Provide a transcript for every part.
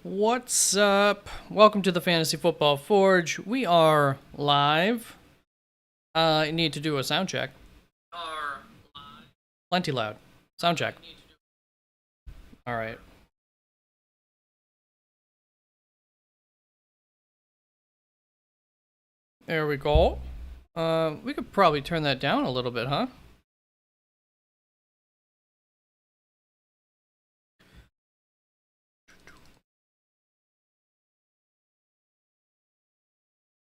What's up? Welcome to the Fantasy Football Forge. We are live. I need to do a sound check. Plenty loud. Sound check. All right. There we go. We could probably turn that down a little bit, huh?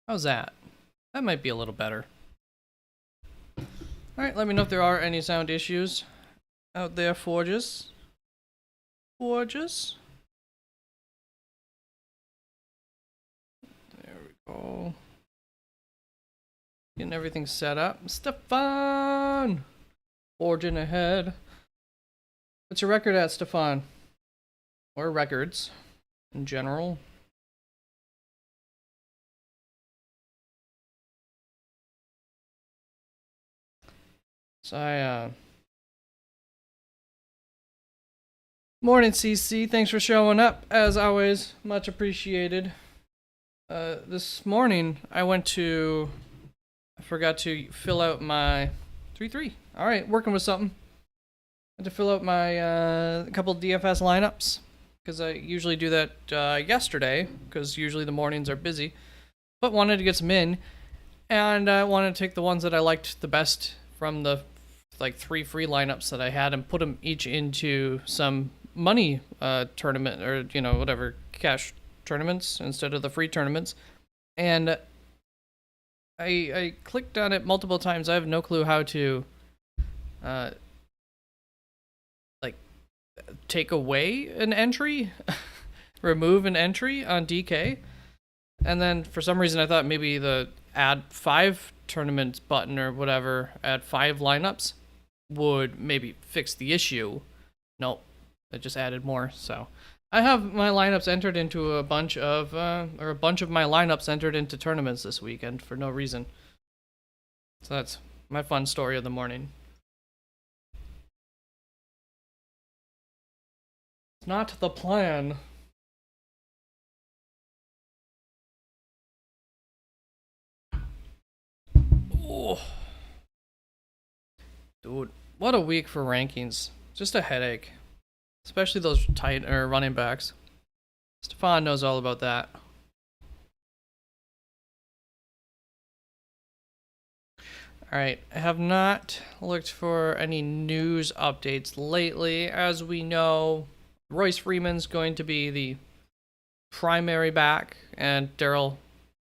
How's that? That might be a little better. Alright, let me know if there are any sound issues out there, Forges. Forges? There we go. Getting everything set up. Stefan! Forging ahead. What's your record at, Stefan? Or records in general? So morning, CC. Thanks for showing up. As always, much appreciated. This morning, I forgot to fill out my 3-3. All right, working with something. I had to fill out my couple DFS lineups because I usually do that yesterday because usually the mornings are busy. But wanted to get some in, and I wanted to take the ones that I liked the best from the 3 free lineups that I had and put them each into some money tournament or whatever cash tournaments instead of the free tournaments. And I clicked on it multiple times. I have no clue how to take away an entry, remove an entry on DK. And then for some reason I thought maybe the add 5 tournaments button or whatever, add 5 lineups would maybe fix the issue. Nope, it just added more. So I have my lineups entered into a bunch of my lineups entered into tournaments this weekend for no reason. So that's my fun story of the morning. It's not the plan. Oh. Dude, what a week for rankings. Just a headache. Especially those tight running backs. Stefan knows all about that. Alright, I have not looked for any news updates lately. As we know, Royce Freeman's going to be the primary back, and Darrell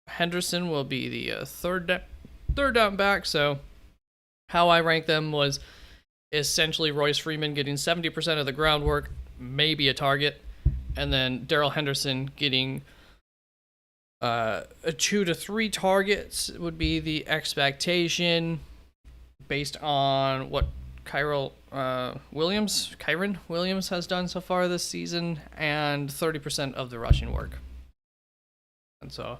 Henderson will be the third down back. So how I rank them was essentially Royce Freeman getting 70% of the groundwork, maybe a target, and then Darrell Henderson getting 2 to 3 targets would be the expectation based on what Kyren Williams has done so far this season, and 30% of the rushing work. And so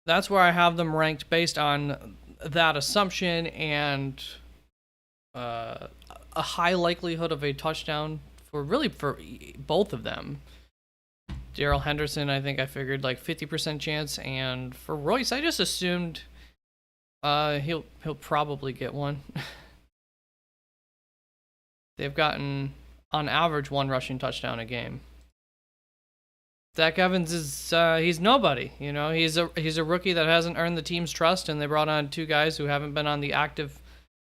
that's where I have them ranked based on that assumption and a high likelihood of a touchdown for both of them. Darrell Henderson, I think I figured 50% chance, and for Royce, I just assumed he'll probably get one. They've gotten on average 1 rushing touchdown a game. Zach Evans is he's nobody, he's a rookie that hasn't earned the team's trust, and they brought on 2 guys who haven't been on the active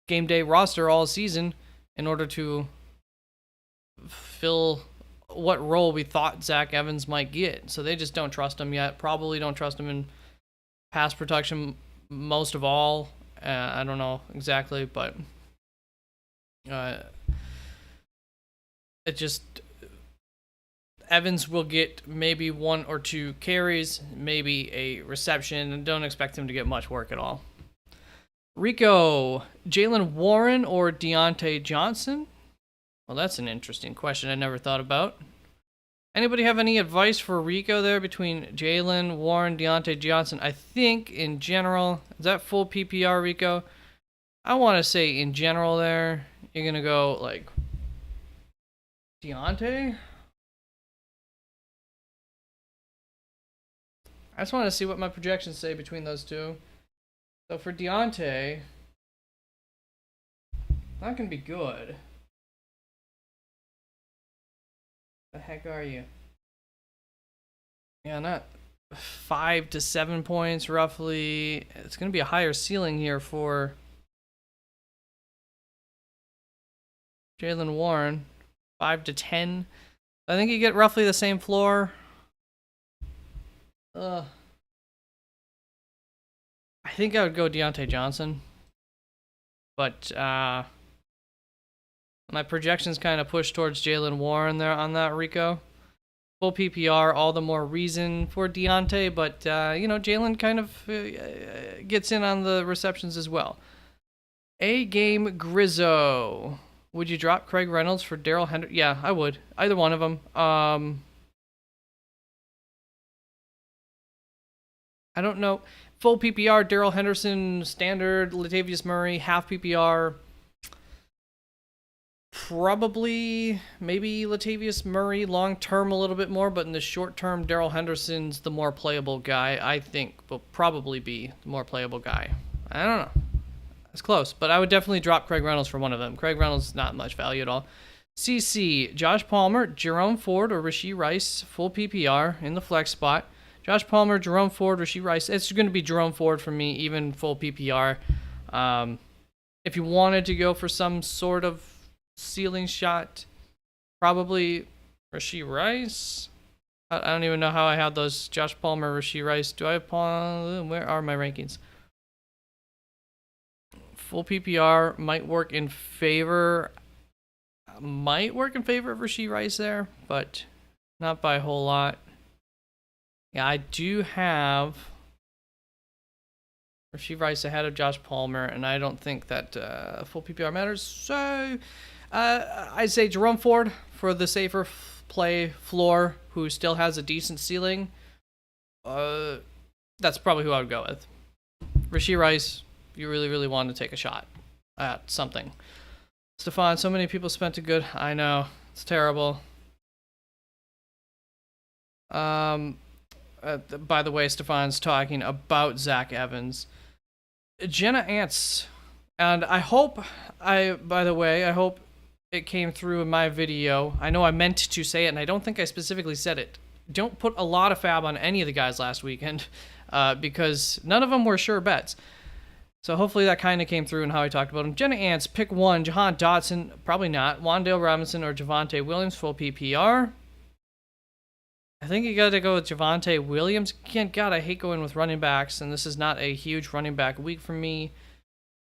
game day roster all season in order to fill what role we thought Zach Evans might get. So they just don't trust him yet. Probably don't trust him in pass protection most of all. I don't know exactly, but it just Evans will get maybe 1 or 2 carries, maybe a reception, and don't expect him to get much work at all. Rico, Jaylen Warren or Deontay Johnson? Well, that's an interesting question I never thought about. Anybody have any advice for Rico there between Jaylen Warren, Deontay Johnson? I think in general, is that full PPR, Rico? I want to say in general there, you're going to go Deontay? I just want to see what my projections say between those two. So for Deontay, not gonna be good. The heck are you? Yeah, not 5 to 7 points roughly. It's gonna be a higher ceiling here for Jaylen Warren. 5 to 10. I think you get roughly the same floor. I think I would go Deontay Johnson. But my projections kind of push towards Jaylen Warren there on that, Rico. Full PPR, all the more reason for Deontay, but Jaylen kind of gets in on the receptions as well. A-Game Grizzo. Would you drop Craig Reynolds for Darrell Henderson? Yeah, I would. Either one of them. I don't know. Full PPR, Darrell Henderson, standard, Latavius Murray, half PPR. Probably, maybe Latavius Murray long term a little bit more, but in the short term, Darrell Henderson's the more playable guy, I think, will probably be the more playable guy. I don't know. It's close, but I would definitely drop Craig Reynolds for one of them. Craig Reynolds, not much value at all. CC, Josh Palmer, Jerome Ford, or Rashee Rice, full PPR in the flex spot. Josh Palmer, Jerome Ford, Rashee Rice. It's going to be Jerome Ford for me, even full PPR. If you wanted to go for some sort of ceiling shot, probably Rashee Rice. I don't even know how I had those. Josh Palmer, Rashee Rice. Do I have Palmer? Where are my rankings? Full PPR might work in favor. Might work in favor of Rashee Rice there, but not by a whole lot. Yeah, I do have Rashee Rice ahead of Josh Palmer, and I don't think that full PPR matters. So I'd say Jerome Ford for the safer play floor, who still has a decent ceiling. That's probably who I would go with. Rashee Rice, if you really, really want to take a shot at something. Stefan, so many people spent a good... I know, it's terrible. By the way, Stefan's talking about Zach Evans. Jenna Ants, and I hope it came through in my video. I know I meant to say it, and I don't think I specifically said it. Don't put a lot of fab on any of the guys last weekend, because none of them were sure bets. So hopefully that kind of came through in how I talked about them. Jenna Ants, pick one. Jahan Dotson, probably not. Wan'Dale Robinson or Javonte Williams, full PPR. I think you got to go with Javonte Williams. God, I hate going with running backs, and this is not a huge running back week for me.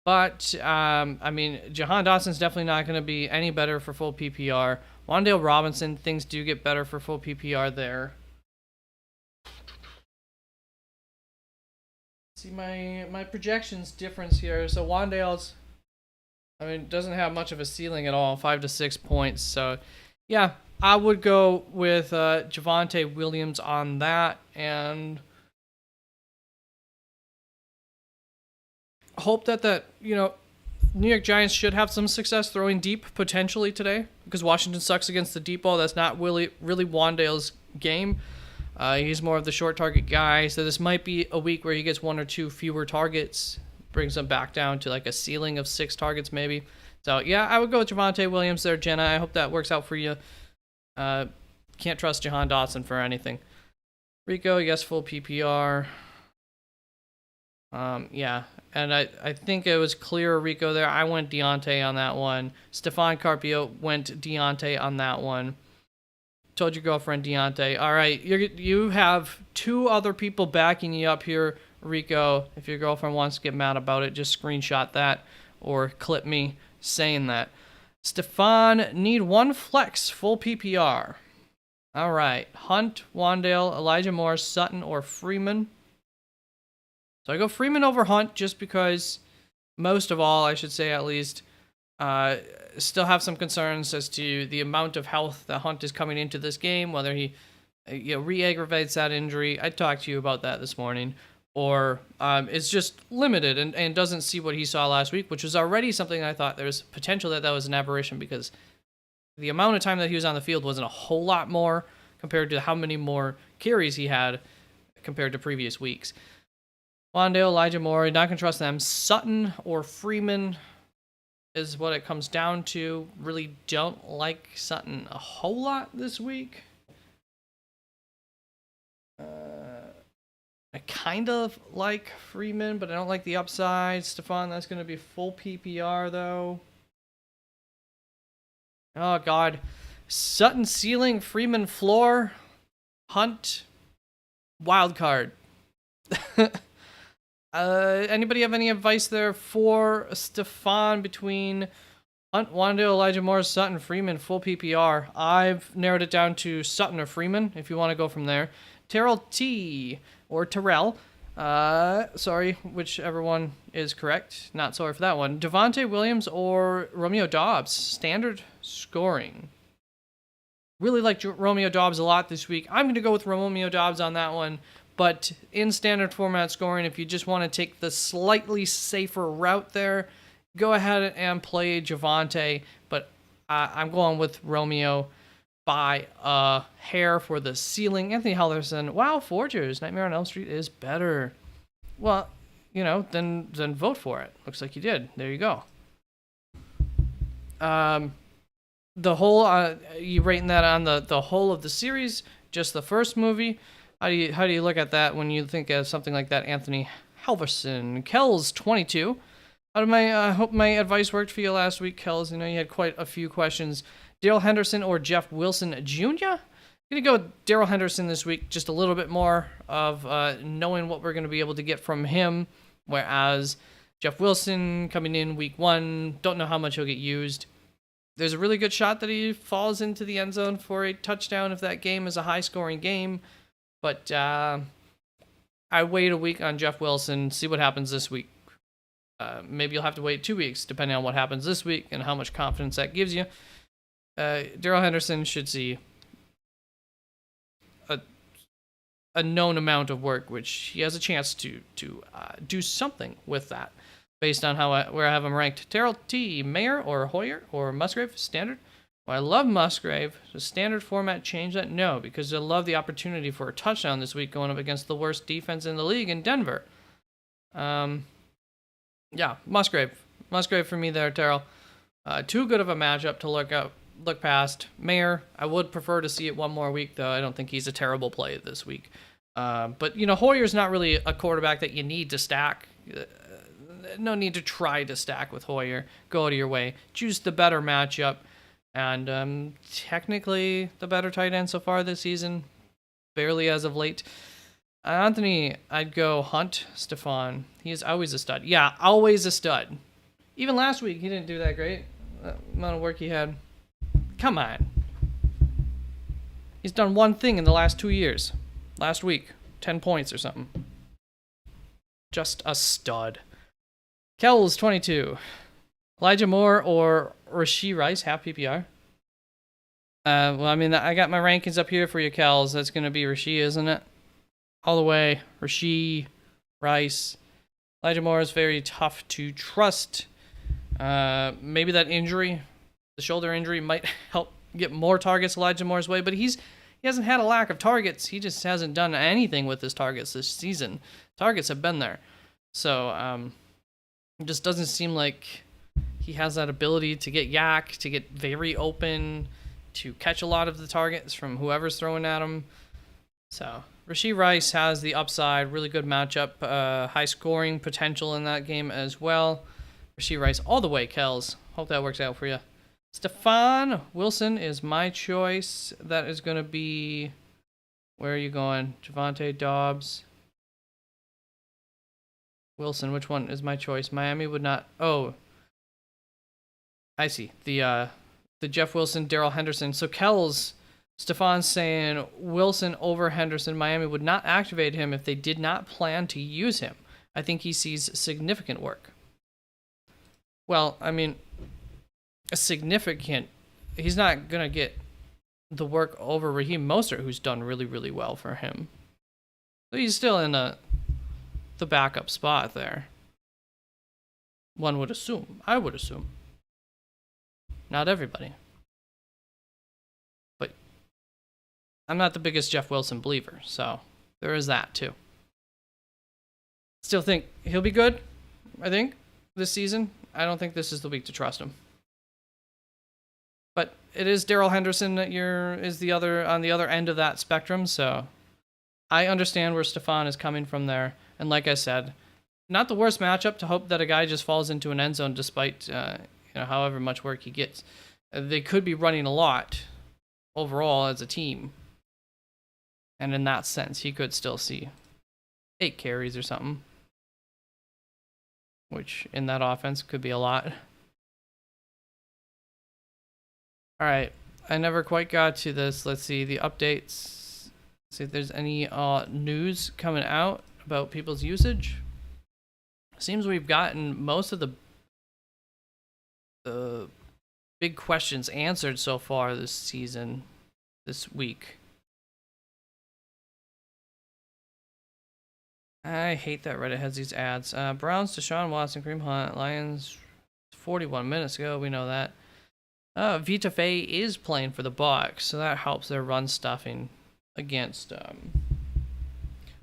But, I mean, Jahan Dotson's definitely not going to be any better for full PPR. Wan'Dale Robinson, things do get better for full PPR there. See my projections difference here. So Wan'Dale's, doesn't have much of a ceiling at all, 5 to 6 points. So, yeah, I would go with Javonte Williams on that, and hope that New York Giants should have some success throwing deep potentially today, because Washington sucks against the deep ball. That's not really Wan'Dale's game. He's more of the short target guy, so this might be a week where he gets 1 or 2 fewer targets, brings him back down to like a ceiling of 6 targets maybe. So yeah, I would go with Javonte Williams there, Jenna. I hope that works out for you. Can't trust Jahan Dotson for anything. Rico, yes, full PPR. Yeah, and I think it was clear, Rico, there. I went Deontay on that one. Stefan Carpio went Deontay on that one. Told your girlfriend Deontay. All right, you have 2 other people backing you up here, Rico. If your girlfriend wants to get mad about it, just screenshot that or clip me saying that. Stefan, need 1 flex, full PPR. All right, Hunt, Wan'Dale, Elijah Moore, Sutton, or Freeman. So I go Freeman over Hunt just because, most of all, I should say at least, still have some concerns as to the amount of health that Hunt is coming into this game, whether he re-aggravates that injury. I talked to you about that this morning. Or is just limited and doesn't see what he saw last week, which was already something I thought there was potential that was an aberration, because the amount of time that he was on the field wasn't a whole lot more compared to how many more carries he had. compared to previous weeks. Wandale, Elijah Moore, not going to trust them. Sutton or Freeman is what it comes down to. Really don't like Sutton a whole lot this week. I kind of like Freeman, but I don't like the upside. Stefan, that's going to be full PPR, though. Oh, God. Sutton ceiling, Freeman floor, Hunt, wild card. Anybody have any advice there for Stefan between Hunt, Wandale, Elijah Moore, Sutton, Freeman, full PPR? I've narrowed it down to Sutton or Freeman, if you want to go from there. Terrell T. or Terrell. Sorry, whichever one is correct. Not sorry for that one. Devontae Williams or Romeo Doubs. Standard scoring. Really like Romeo Doubs a lot this week. I'm going to go with Romeo Doubs on that one. But in standard format scoring, if you just want to take the slightly safer route there, go ahead and play Javonte. But I'm going with Romeo by a hair for the ceiling. Anthony Hellerson, wow, Forgers, Nightmare on Elm Street is better. Well, you know, then vote for it. Looks like you did. There you go. The whole, you rating that on the whole of the series, just the first movie? How do you look at that when you think of something like that, Anthony Halverson? Kells 22. How did I hope my advice worked for you last week, Kells. You know, you had quite a few questions. Daryl Henderson or Jeff Wilson Jr.? I'm going to go with Daryl Henderson this week. Just a little bit more of knowing what we're going to be able to get from him. Whereas Jeff Wilson coming in week 1, don't know how much he'll get used. There's a really good shot that he falls into the end zone for a touchdown if that game is a high-scoring game. But I wait a week on Jeff Wilson, see what happens this week. Maybe you'll have to wait 2 weeks, depending on what happens this week and how much confidence that gives you. Daryl Henderson should see a known amount of work, which he has a chance to do something with that, based on where I have him ranked. Terrell T. Mayer or Hoyer or Musgrave, standard? Well, I love Musgrave. The standard format change that? No, because I love the opportunity for a touchdown this week going up against the worst defense in the league in Denver. Yeah, Musgrave. Musgrave for me there, Terrell. Too good of a matchup to look past. Mayer, I would prefer to see it one more week, though. I don't think he's a terrible play this week. But, you know, Hoyer's not really a quarterback that you need to stack. No need to try to stack with Hoyer. Go out of your way. Choose the better matchup. And technically the better tight end so far this season. Barely as of late. Anthony, I'd go Hunt, Stefan. He is always a stud. Yeah, always a stud. Even last week, he didn't do that great. The amount of work he had. Come on. He's done one thing in the last 2 years. Last week, 10 points or something. Just a stud. Kells, 22. Elijah Moore or Rashee Rice, half PPR? Well, I mean, I got my rankings up here for you, Kells. That's going to be Rashee, isn't it? All the way. Rashee, Rice. Elijah Moore is very tough to trust. Maybe that injury, the shoulder injury, might help get more targets Elijah Moore's way, but he hasn't had a lack of targets. He just hasn't done anything with his targets this season. Targets have been there. So, it just doesn't seem like he has that ability to get yak, to get very open, to catch a lot of the targets from whoever's throwing at him. So, Rashee Rice has the upside, really good matchup, high scoring potential in that game as well. Rashee Rice all the way, Kells. Hope that works out for you. Stefan Wilson is my choice. That is going to be... Where are you going? Javonte, Doubs. Wilson, which one is my choice? Miami would not... Oh. I see. The Jeff Wilson, Daryl Henderson. So Kells, Stefan's saying Wilson over Henderson. Miami would not activate him if they did not plan to use him. I think he sees significant work. Well, I mean, a significant... He's not going to get the work over Raheem Mostert, who's done really, really well for him. So he's still in the backup spot there. One would assume. I would assume. Not everybody. But I'm not the biggest Jeff Wilson believer, so There is that too. Still think he'll be good, I think, this season. I don't think this is the week to trust him. But it is Darrell Henderson that is the other on the other end of that spectrum, so I understand where Stefan is coming from there. And like I said, not the worst matchup to hope that a guy just falls into an end zone despite however much work he gets. They could be running a lot overall as a team. And in that sense, he could still see 8 carries or something. Which in that offense could be a lot. Alright, I never quite got to this. Let's see the updates. See if there's any news coming out about people's usage. Seems we've gotten most of the big questions answered so far this season, this week. I hate that Reddit has these ads. Browns, Deshaun Watson, Kareem Hunt, Lions, 41 minutes ago. We know that. Vita Fey is playing for the Bucs, so that helps their run stuffing against.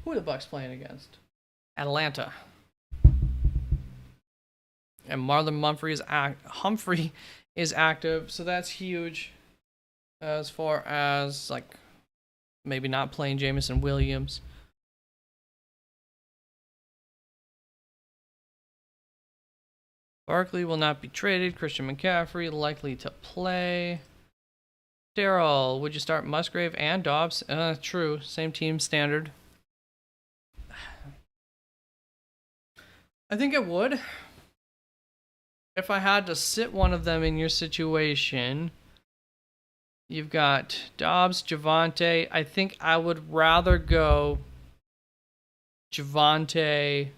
Who are the Bucs playing against? Atlanta. And Marlon Humphrey is active, so that's huge. As far as like maybe not playing Jameson Williams. Barkley will not be traded. Christian McCaffrey likely to play. Darrell, would you start Musgrave and Dobbs? True. Same team standard. I think it would. If I had to sit one of them in your situation, you've got Dobbs, Javonte. I think I would rather go Javonte,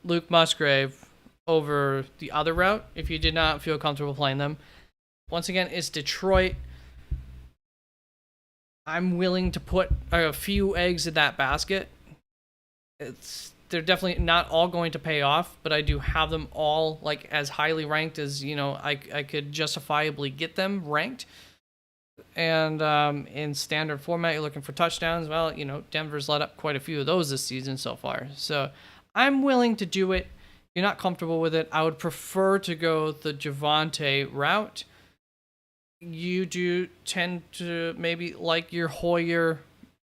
Luke Musgrave over the other route if you did not feel comfortable playing them. Once again, it's Detroit. I'm willing to put a few eggs in that basket. They're definitely not all going to pay off, but I do have them all like as highly ranked as I could justifiably get them ranked. And in standard format, you're looking for touchdowns. Well, Denver's let up quite a few of those this season so far. So I'm willing to do it. If you're not comfortable with it, I would prefer to go the Javonte route. You do tend to maybe like your Hoyer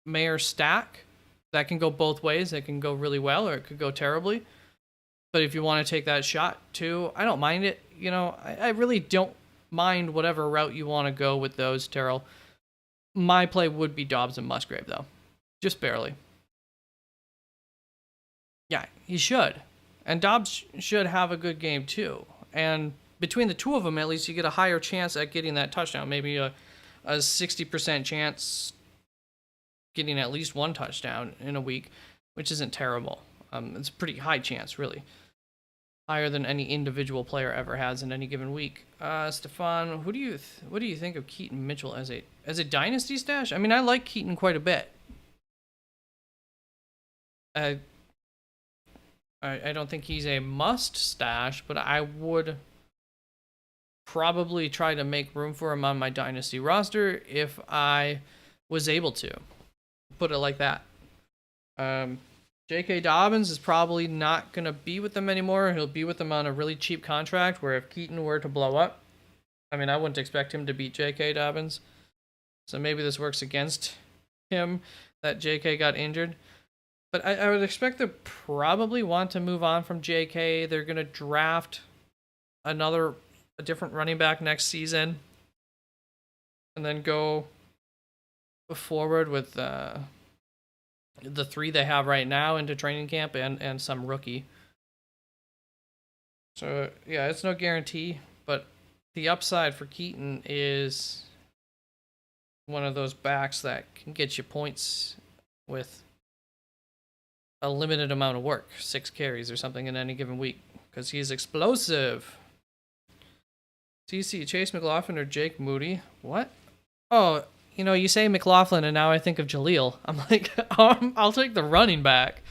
Mayer stack. That can go both ways. It can go really well or it could go terribly. But if you want to take that shot too, I don't mind it. I really don't mind whatever route you want to go with those, Terrell. My play would be Dobbs and Musgrave, though. Just barely. Yeah, he should. And Dobbs should have a good game, too. And between the two of them, at least, you get a higher chance at getting that touchdown. Maybe a 60% chance getting at least one touchdown in a week, which isn't terrible. It's a pretty high chance, really. Higher than any individual player ever has in any given week. Stefan, what do you think of Keaton Mitchell as a dynasty stash? I mean, I like Keaton quite a bit. I don't think he's a must stash, but I would probably try to make room for him on my dynasty roster if I was able to. Put it like that. J.K. Dobbins is probably not going to be with them anymore. He'll be with them on a really cheap contract where if Keaton were to blow up, I mean, I wouldn't expect him to beat J.K. Dobbins. So maybe this works against him that J.K. got injured. But I would expect they probably want to move on from J.K. They're going to draft a different running back next season. And then go forward with the 3 they have right now into training camp and some rookie. So, yeah, it's no guarantee. But the upside for Keaton is one of those backs that can get you points with a limited amount of work, 6 carries or something in any given week, because he's explosive. TC, Chase McLaughlin or Jake Moody? What? Oh, you say McLaughlin and now I think of Jaleel. I'm like, I'll take the running back.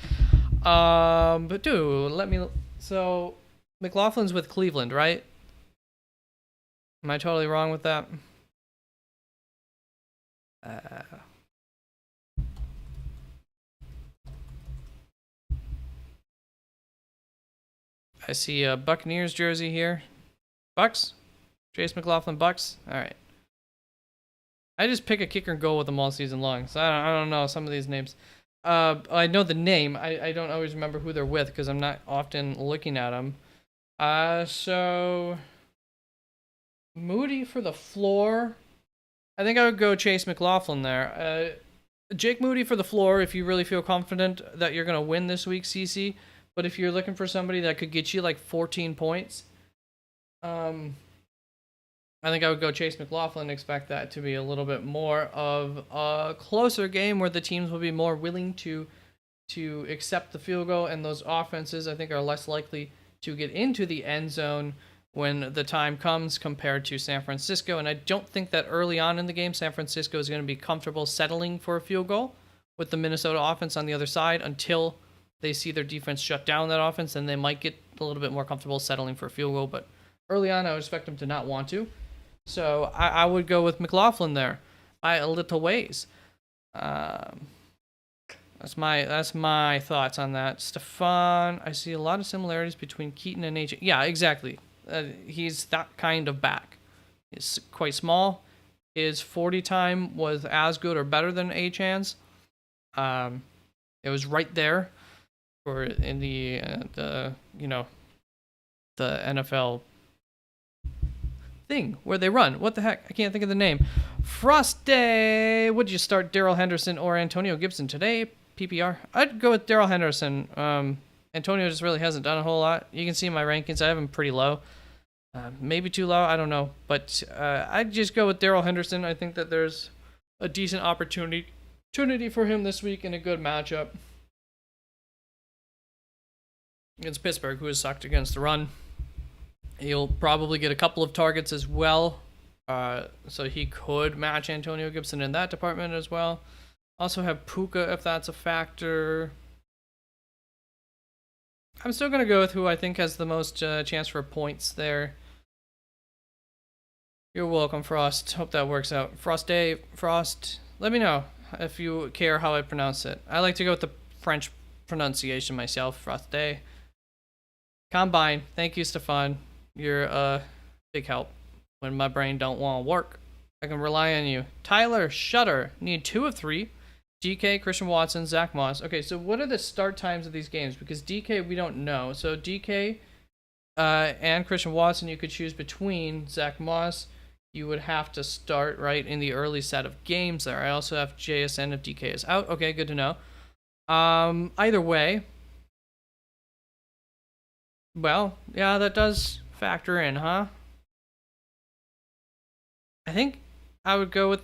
But dude, so McLaughlin's with Cleveland, right? Am I totally wrong with that? Uh, I see a Buccaneers jersey here. Bucks? Chase McLaughlin Bucks? Alright. I just pick a kicker and go with them all season long, so I don't know some of these names. I know the name. I don't always remember who they're with because I'm not often looking at them. So Moody for the floor. I think I would go Chase McLaughlin there. Jake Moody for the floor if you really feel confident that you're going to win this week, CC. But if you're looking for somebody that could get you like 14 points, I think I would go Chase McLaughlin. Expect that to be a little bit more of a closer game where the teams will be more willing to accept the field goal, and those offenses I think are less likely to get into the end zone when the time comes compared to San Francisco. And I don't think that early on in the game San Francisco is going to be comfortable settling for a field goal with the Minnesota offense on the other side until they see their defense shut down that offense, and they might get a little bit more comfortable settling for a field goal. But early on, I would expect them to not want to. So I would go with McLaughlin there by a little ways. That's my thoughts on that. Stefan, I see a lot of similarities between Keaton and AJ. Yeah, exactly. He's that kind of back. He's quite small. His 40 time was as good or better than Achan's. It was right there for in the NFL thing where they run. What the heck? I can't think of the name. Frosty! Would you start Darrell Henderson or Antonio Gibson today? PPR? I'd go with Darrell Henderson. Antonio just really hasn't done a whole lot. You can see my rankings. I have him pretty low. Maybe too low. I don't know. But I'd just go with Darrell Henderson. I think that there's a decent opportunity for him this week in a good matchup against Pittsburgh, who has sucked against the run. He'll probably get a couple of targets as well, so he could match Antonio Gibson in that department as well. Also have Puka if that's a factor. I'm still going to go with who I think has the most chance for points there. You're welcome, Frost. Hope that works out. Frost, let me know if you care how I pronounce it. I like to go with the French pronunciation myself, Frost. Combine. Thank you, Stefan. You're a big help when my brain don't want to work. I can rely on you. Tyler Shutter. Need 2 of 3. DK, Christian Watson, Zach Moss. Okay, so what are the start times of these games? Because DK, we don't know. So DK and Christian Watson, you could choose between. Zach Moss, you would have to start right in the early set of games there. I also have JSN if DK is out. Okay, good to know. Either way, well, yeah, that does factor in, huh? I think I would go with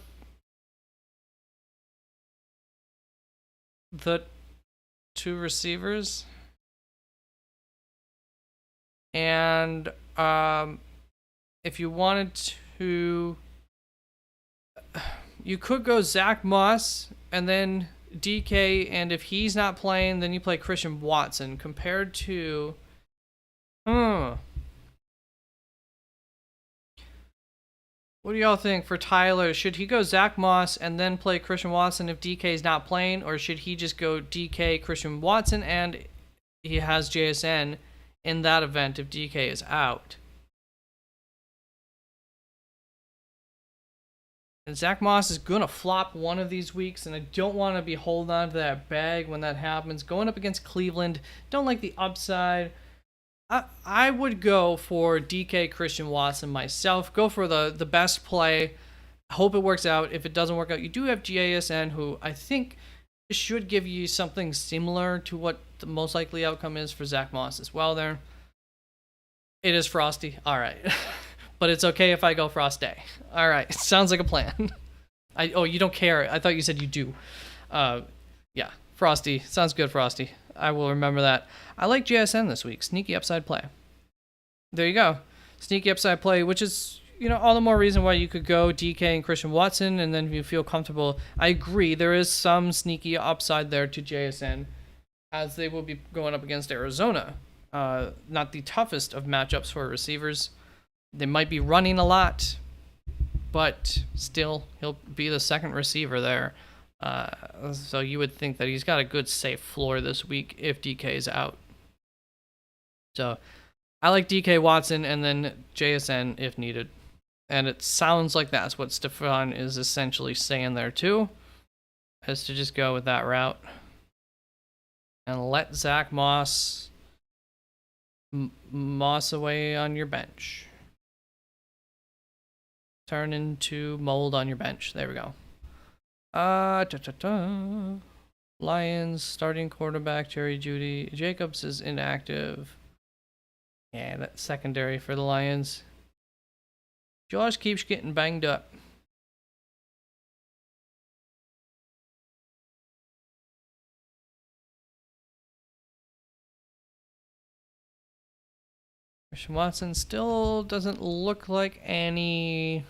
the 2 receivers. And if you wanted to, you could go Zach Moss and then DK, and if he's not playing, then you play Christian Watson compared to what do y'all think for Tyler? Should he go Zach Moss and then play Christian Watson if DK is not playing, or should he just go DK, Christian Watson, and he has JSN in that event if DK is out? And Zach Moss is going to flop one of these weeks, and I don't want to be holding on to that bag when that happens. Going up against Cleveland, don't like the upside. I would go for DK Christian Watson myself. Go for the best play. Hope it works out. If it doesn't work out, you do have JSN, who I think should give you something similar to what the most likely outcome is for Zach Moss as well there. It is Frosty. All right. But it's okay if I go Frosty. All right. Sounds like a plan. You don't care. I thought you said you do. Yeah. Frosty. Sounds good, Frosty. I will remember that. I like JSN this week. Sneaky upside play. There you go. Sneaky upside play, which is, all the more reason why you could go DK and Christian Watson, and then if you feel comfortable. I agree. There is some sneaky upside there to JSN, as they will be going up against Arizona. Not the toughest of matchups for receivers. They might be running a lot. but still, he'll be the second receiver there. So you would think that he's got a good safe floor this week if DK's out. So I like DK Watson and then JSN if needed. And it sounds like that's what Stefan is essentially saying there too, is to just go with that route. And let Zach Moss moss away on your bench. Turn into mold on your bench. There we go. Lions starting quarterback Jerry Jeudy. Jacobs is inactive. Yeah, that's secondary for the Lions. Josh keeps getting banged up. Christian Watson still doesn't look like any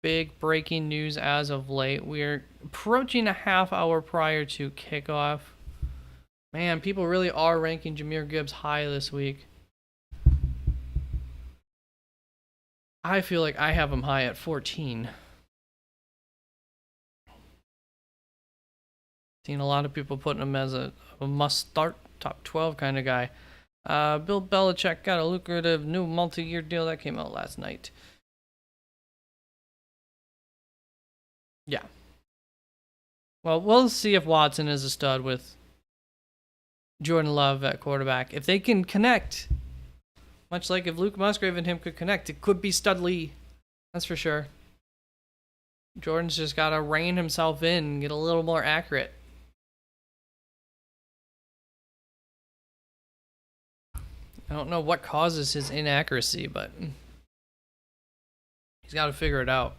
big breaking news as of late. We're approaching a half hour prior to kickoff. Man, people really are ranking Jahmyr Gibbs high this week. I feel like I have him high at 14. Seen a lot of people putting him as a must-start top 12 kind of guy. Bill Belichick got a lucrative new multi-year deal that came out last night. Yeah. Well, we'll see if Watson is a stud with Jordan Love at quarterback. If they can connect, much like if Luke Musgrave and him could connect, it could be Studley. That's for sure. Jordan's just got to rein himself in and get a little more accurate. I don't know what causes his inaccuracy, but he's got to figure it out.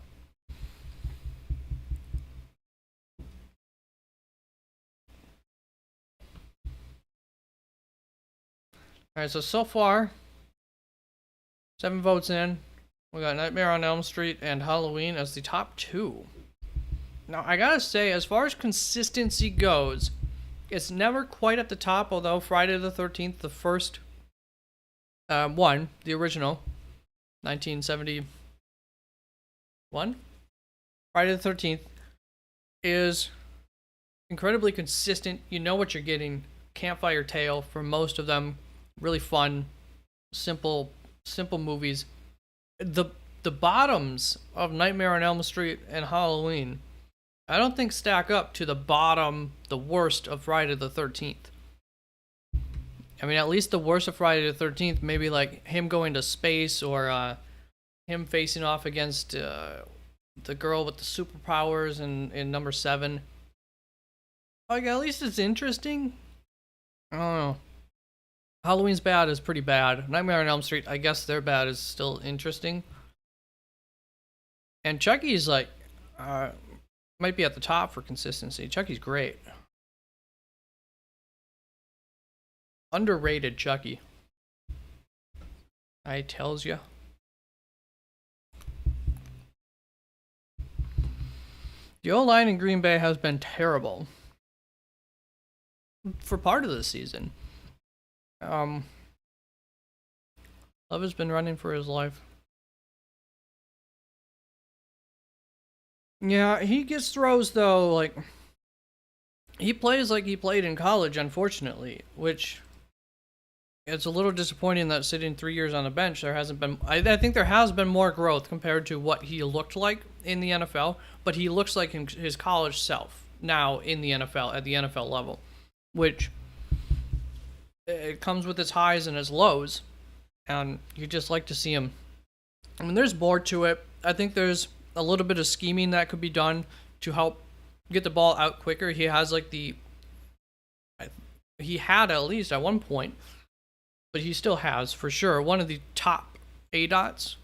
Alright, so far, 7 votes in. We got Nightmare on Elm Street and Halloween as the top 2. Now, I gotta say, as far as consistency goes, it's never quite at the top, although Friday the 13th, the first one, the original, 1971, Friday the 13th, is incredibly consistent. You know what you're getting. Campfire Tale for most of them. Really fun, simple movies. The bottoms of Nightmare on Elm Street and Halloween, I don't think stack up to the worst of Friday the 13th. I mean, at least the worst of Friday the 13th, maybe like him going to space or him facing off against the girl with the superpowers in number 7. Like, at least it's interesting. I don't know. Halloween's bad is pretty bad. Nightmare on Elm Street, I guess their bad is still interesting. And Chucky's like, might be at the top for consistency. Chucky's great. Underrated Chucky. I tells ya. The O-line in Green Bay has been terrible for part of the season. Love has been running for his life. Yeah, he gets throws though, like he plays like he played in college, unfortunately, which it's a little disappointing that sitting 3 years on the bench, there hasn't been. I think there has been more growth compared to what he looked like in the NFL, but he looks like his college self now in the NFL at the NFL level, which it comes with its highs and its lows, and you just like to see him. I mean, there's more to it. I think there's a little bit of scheming that could be done to help get the ball out quicker. He has like he had at least at one point, but he still has for sure one of the top ADOTs.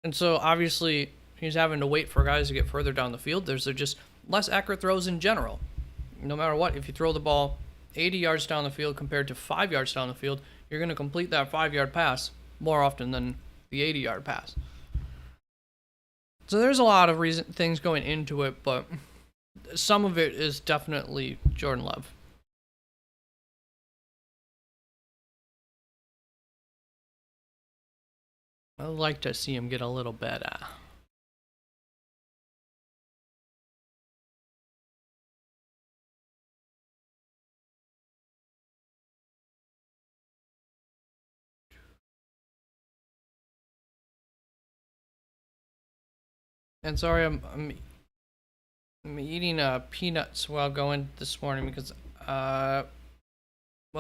And so obviously he's having to wait for guys to get further down the field. There's just less accurate throws in general. No matter what, if you throw the ball 80 yards down the field compared to 5 yards down the field, you're going to complete that 5-yard pass more often than the 80-yard pass. So there's a lot of things going into it, but some of it is definitely Jordan Love. I'd like to see him get a little better. And sorry, I'm eating peanuts while going this morning because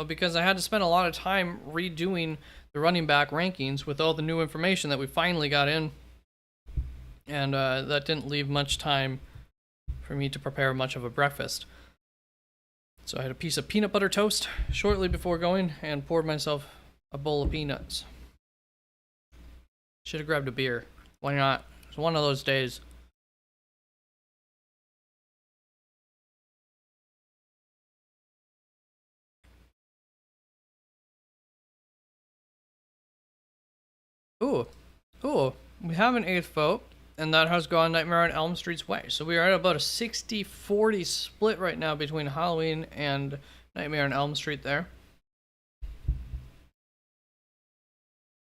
because I had to spend a lot of time redoing the running back rankings with all the new information that we finally got in, and that didn't leave much time for me to prepare much of a breakfast. So I had a piece of peanut butter toast shortly before going and poured myself a bowl of peanuts. Should have grabbed a beer. Why not? It's one of those days. Ooh, we have an 8th vote, and that has gone Nightmare on Elm Street's way. So we are at about a 60-40 split right now between Halloween and Nightmare on Elm Street there.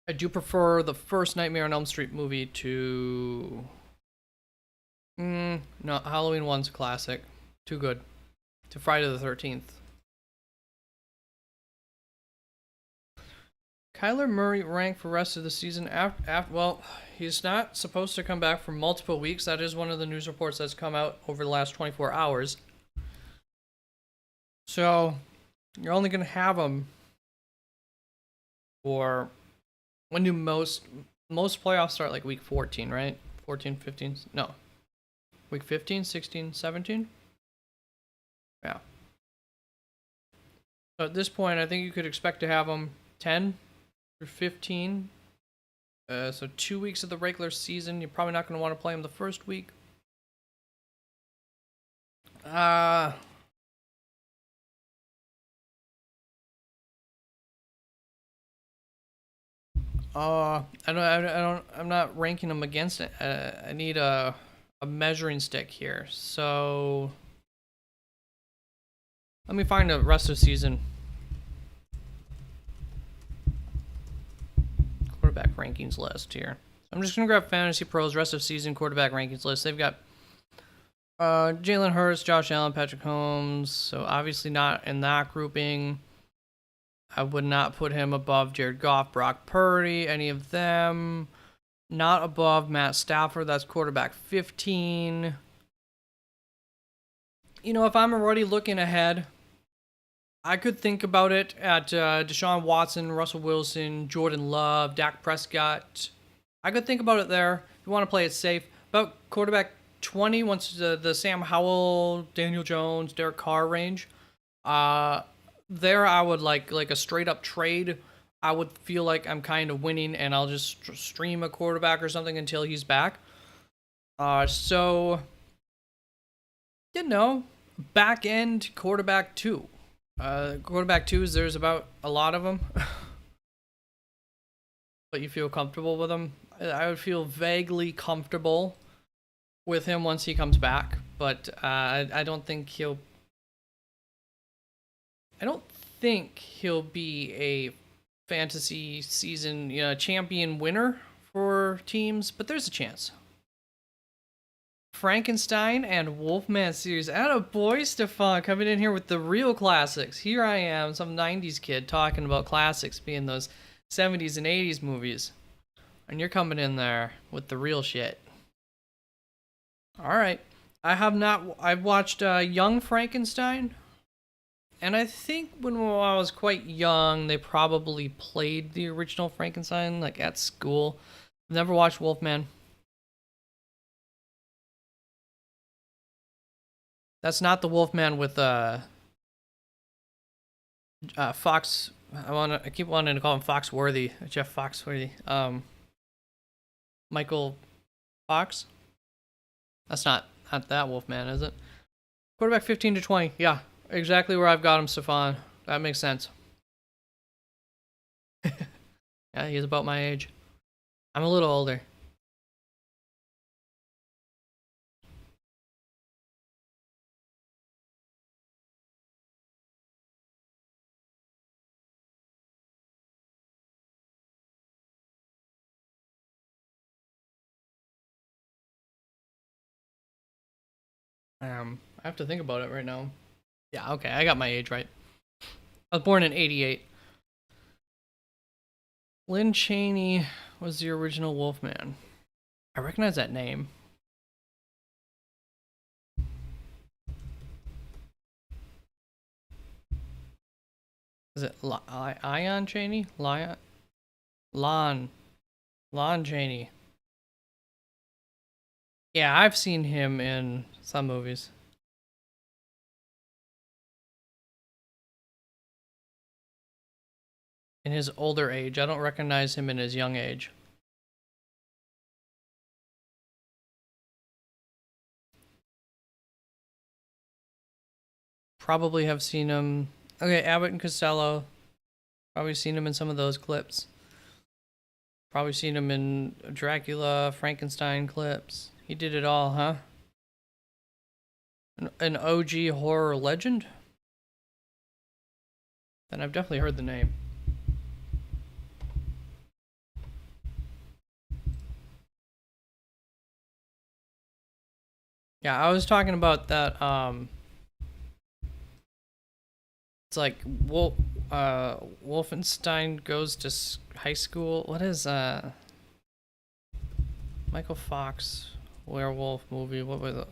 I do prefer the first Nightmare on Elm Street movie to... no, Halloween 1's classic. Too good. To Friday the 13th. Kyler Murray ranked for rest of the season after well, he's not supposed to come back for multiple weeks. That is one of the news reports that's come out over the last 24 hours. So, you're only going to have him for... When do most playoffs start? Like week 14, right? 14, 15? No. Week 15, 16, 17? Yeah. So at this point, I think you could expect to have him 10 through 15. So 2 weeks of the regular season. You're probably not going to want to play him the first week. I don't. I'm not ranking him against it. I need a measuring stick here. So let me find a rest of season quarterback rankings list here. I'm just gonna grab Fantasy Pros rest of season quarterback rankings list. They've got Jalen Hurts, Josh Allen, Patrick Mahomes. So obviously not in that grouping. I would not put him above Jared Goff, Brock Purdy, any of them. Not above Matt Stafford. That's quarterback 15. You know, if I'm already looking ahead, I could think about it at Deshaun Watson, Russell Wilson, Jordan Love, Dak Prescott. I could think about it there. If you want to play it safe. About quarterback 20, once the Sam Howell, Daniel Jones, Derek Carr range. There I would like a straight up trade. I would feel like I'm kind of winning, and I'll just stream a quarterback or something until he's back. So, you know, back end quarterback 2. Quarterback 2s, there's about a lot of them. But you feel comfortable with them. I would feel vaguely comfortable with him once he comes back, but I don't think he'll be a fantasy season champion winner for teams, but there's a chance. Frankenstein and Wolfman series. Attaboy, Stefan, coming in here with the real classics. Here I am, some 90s kid, talking about classics being those 70s and 80s movies. And you're coming in there with the real shit. Alright. I've watched Young Frankenstein. And I think when I was quite young, they probably played the original Frankenstein, like at school. I've never watched Wolfman. That's not the Wolfman with Fox. I keep wanting to call him Foxworthy, Jeff Foxworthy. Michael Fox. That's not that Wolfman, is it? Quarterback 15 to 20. Yeah. Exactly where I've got him, Stefan. That makes sense. Yeah, he's about my age. I'm a little older. I have to think about it right now. Yeah, okay, I got my age right. I was born in 88. Lynn Chaney was the original Wolfman. I recognize that name. Is it Ion Chaney? Lon Chaney. Yeah, I've seen him in some movies. In his older age. I don't recognize him in his young age. Probably have seen him. Okay, Abbott and Costello. Probably seen him in some of those clips. Probably seen him in Dracula, Frankenstein clips. He did it all, huh? An OG horror legend? Then I've definitely heard the name. Yeah, I was talking about that, it's like Wolfenstein goes to high school. What is Michael Fox werewolf movie? What was it?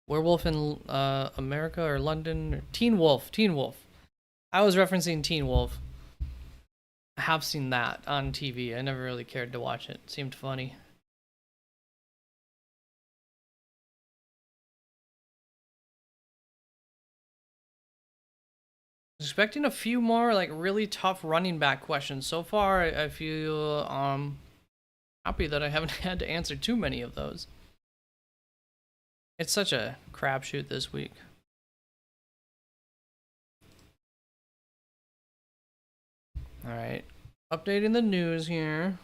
Werewolf in America or London? Or Teen Wolf. Teen Wolf. I was referencing Teen Wolf. I have seen that on TV. I never really cared to watch it. It seemed funny. Expecting a few more like really tough running back questions. So far, I feel happy that I haven't had to answer too many of those. It's such a crapshoot this week. All right, updating the news here.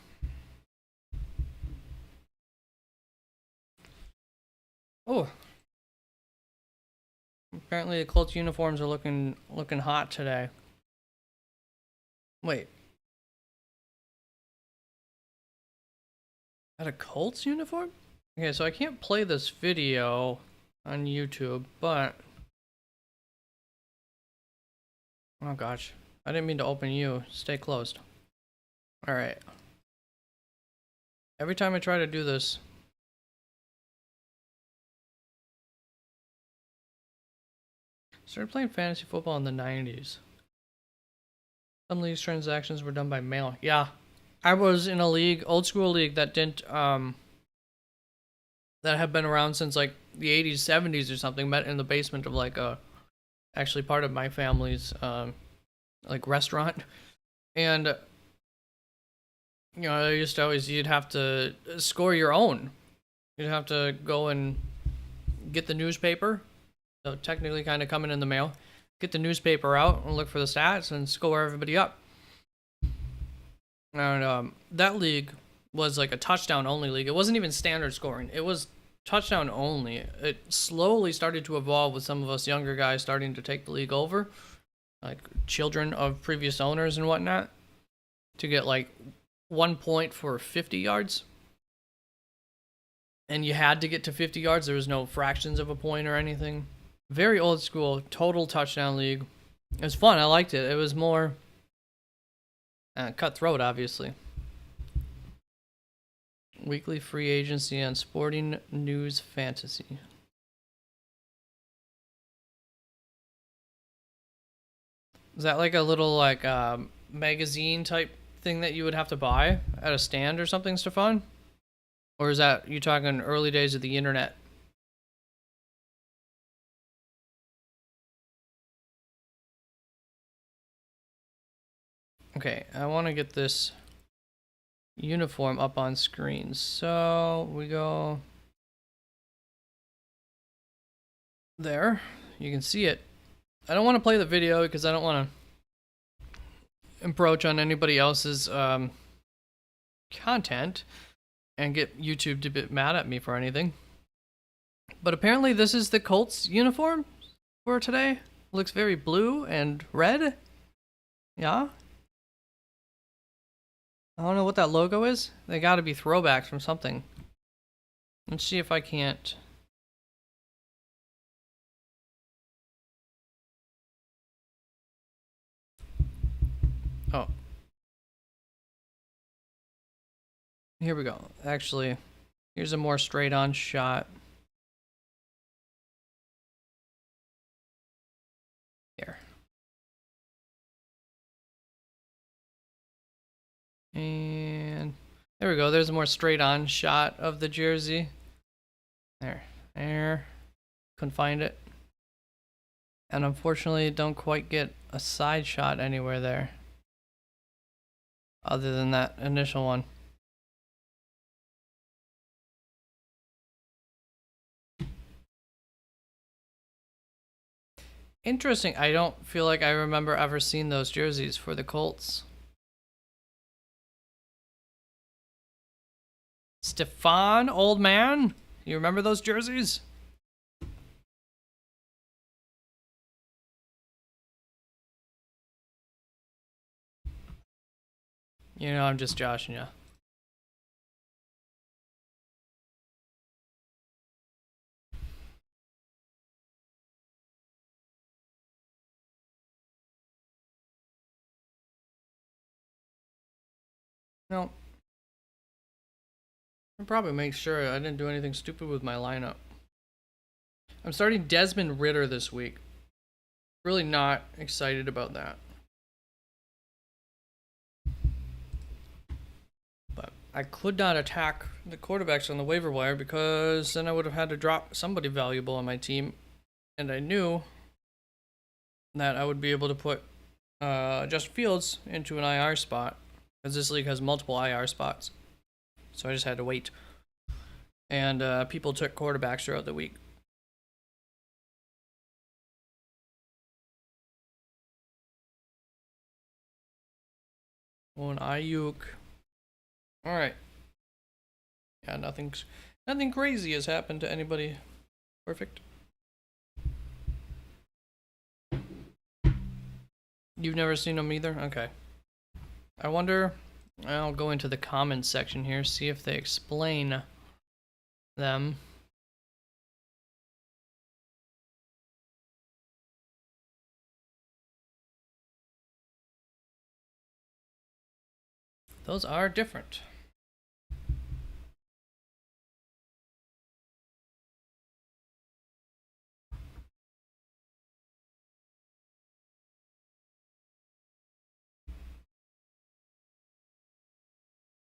Oh, apparently the Colts uniforms are looking hot today. Wait, at a Colts uniform? Okay, so I can't play this video on YouTube, but oh gosh, I didn't mean to open you. Stay closed. All right. Every time I try to do this, started playing fantasy football in the 90s. Some of these transactions were done by mail. Yeah, I was in a league, old school league that didn't that have been around since like the 80s, 70s or something. Met in the basement of like actually part of my family's like restaurant, and you know, I used to always you'd have to score your own. You'd have to go and get the newspaper, so technically kind of coming in the mail. Get the newspaper out and look for the stats and score everybody up. And that league was like a touchdown only league. It wasn't even standard scoring. It was touchdown only. It slowly started to evolve with some of us younger guys starting to take the league over, like children of previous owners and whatnot, to get like 1 point for 50 yards. And you had to get to 50 yards. There was no fractions of a point or anything. Very old school, total touchdown league. It was fun. I liked it. It was more cutthroat, obviously. Weekly free agency on Sporting News Fantasy. Is that like a little like magazine type thing that you would have to buy at a stand or something, Stefan? Or is that you talking early days of the internet? Okay, I want to get this uniform up on screen. So we go there. You can see it. I don't want to play the video because I don't want to encroach on anybody else's content and get YouTube to be mad at me for anything. But apparently this is the Colts uniform for today. Looks very blue and red. Yeah. I don't know what that logo is. They got to be throwbacks from something. Let's see if I can't. Oh. Here we go. Actually, here's a more straight on shot. Here. And there we go. There's a more straight on shot of the jersey. There. Couldn't find it. And unfortunately, don't quite get a side shot anywhere there. Other than that initial one. Interesting. I don't feel like I remember ever seeing those jerseys for the Colts. Stefan, old man? You remember those jerseys? You know, I'm just joshing you. No. I'll probably make sure I didn't do anything stupid with my lineup. I'm starting Desmond Ridder this week. Really not excited about that. But I could not attack the quarterbacks on the waiver wire because then I would have had to drop somebody valuable on my team. And I knew that I would be able to put Justin Fields into an IR spot because this league has multiple IR spots. So I just had to wait. And people took quarterbacks throughout the week. One Ayuk. All right. Yeah, nothing crazy has happened to anybody. Perfect. You've never seen them either? Okay. I wonder, I'll go into the comments section here, see if they explain them. Those are different.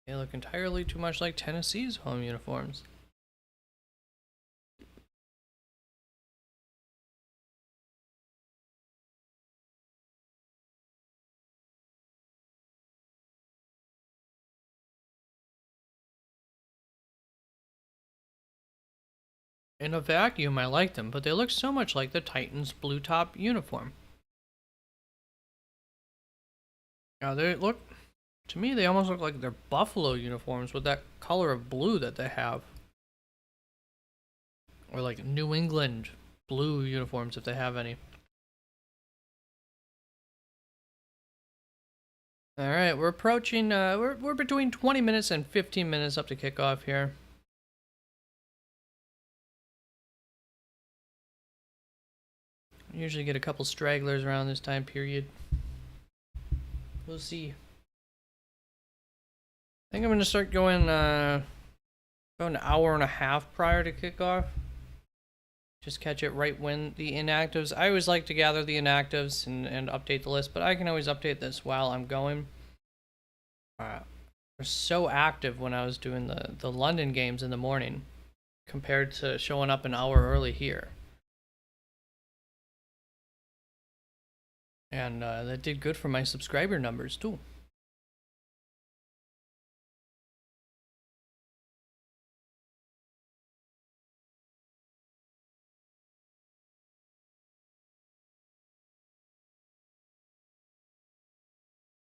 They look entirely too much like Tennessee's home uniforms. In a vacuum, I like them, but they look so much like the Titans' blue top uniform. Now they look, to me, they almost look like they're Buffalo uniforms with that color of blue that they have. Or like New England blue uniforms if they have any. All right, we're approaching. We're between 20 minutes and 15 minutes up to kickoff here. Usually get a couple stragglers around this time period. We'll see. I think I'm gonna start going about an hour and a half prior to kickoff. Just catch it right when the inactives. I always like to gather the inactives and update the list, but I can always update this while I'm going. They're so active when I was doing the London games in the morning compared to showing up an hour early here. And that did good for my subscriber numbers too.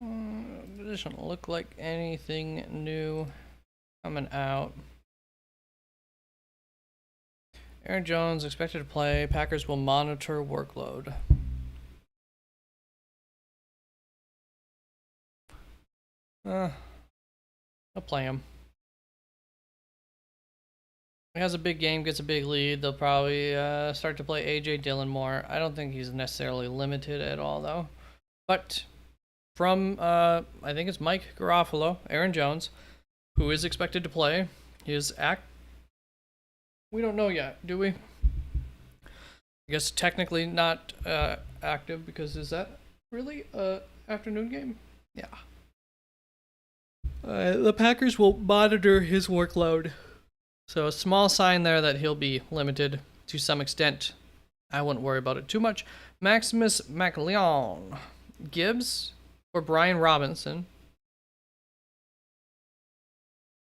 It doesn't look like anything new coming out. Aaron Jones expected to play. Packers will monitor workload. I'll play him. He has a big game, gets a big lead. They'll probably start to play A.J. Dillon more. I don't think he's necessarily limited at all, though. But from, I think it's Mike Garofalo, Aaron Jones, who is expected to play. We don't know yet, do we? I guess technically not active because is that really a afternoon game? Yeah. The Packers will monitor his workload. So a small sign there that he'll be limited to some extent. I wouldn't worry about it too much. Maximus McLeon. Gibbs or Brian Robinson.